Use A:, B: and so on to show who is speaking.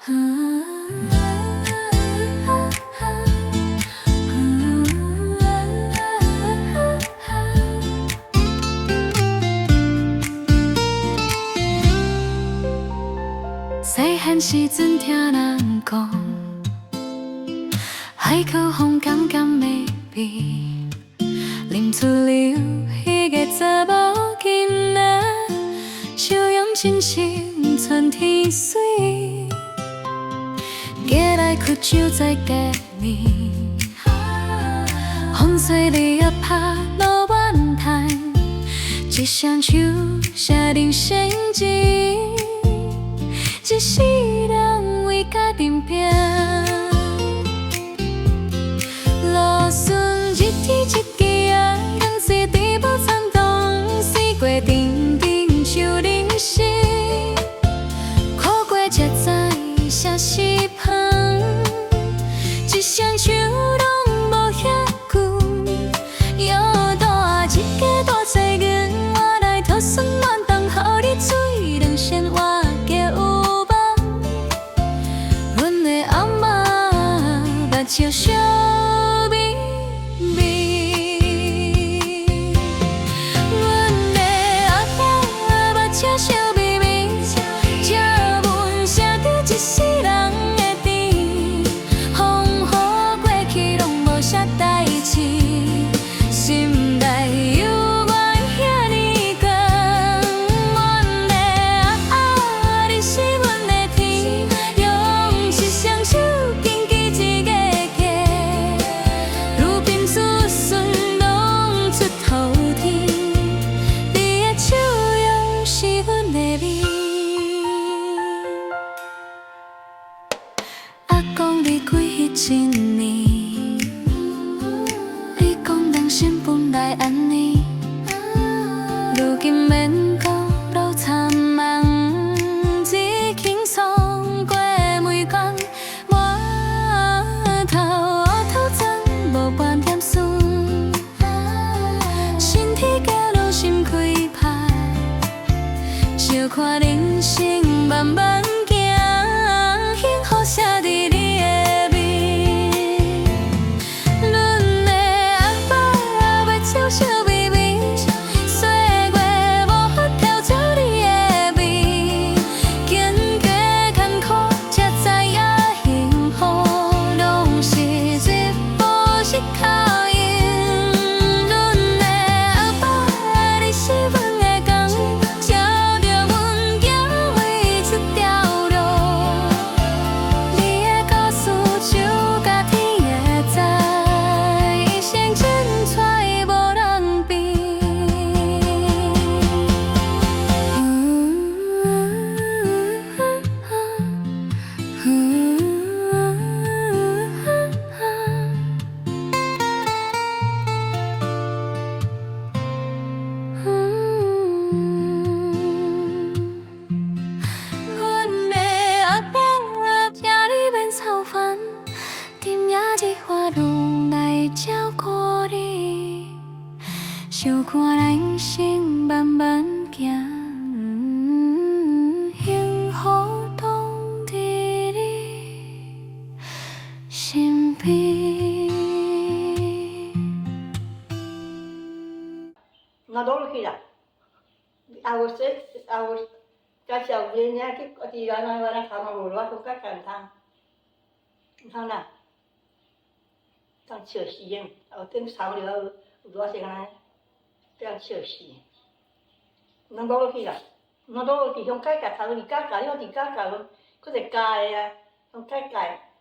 A: 细汉时阵听人讲，海口风甘甘的味，啉出流迄个查某囡仔，笑容亲像春天水。过来屈手在隔面，风吹日夜拍落怨叹，一双手写人生情。一世人为家庭拼，路顺一天一季啊，人生地无参动，生过沉沉像人生，苦过才知啥是香，一双手拢无遐久，腰大一家大菜园，我来土笋暖冬，予你水两鲜活叫有。笑笑眯眯，阮的阿兄目笑笑眯眯，借阮写着一世人的甜，风雨过去拢无啥代志，心内犹原遐尼光。阮的阿你是阮的天，用一双手紧记一个。讲离开迄一年，你讲人生本来安尼，如今免讲路苍茫，只轻松过每天。满头乌头鬃，无半点酸，身体行路心开拍，想看人生慢慢行，幸福写伫你。笑笑眯眯，岁月无法调整你的美，经过坎坷才知影幸福，拢是日无时靠因。阮的阿爸，你是阮的光，照着阮行每一条路。你的故事就甲天会知，一生精彩。想看人生慢慢行，幸福拢伫你身边。
B: 我倒落去啦，啊有甲小囡仔去治疗那头毛无我都甲干通，唔通啦，当笑死样，后顶头了有偌些安尼。这笑死！我倒落去啦，我倒落去，向改甲头，你改你我伫改甲，佫一加个啊，向改改。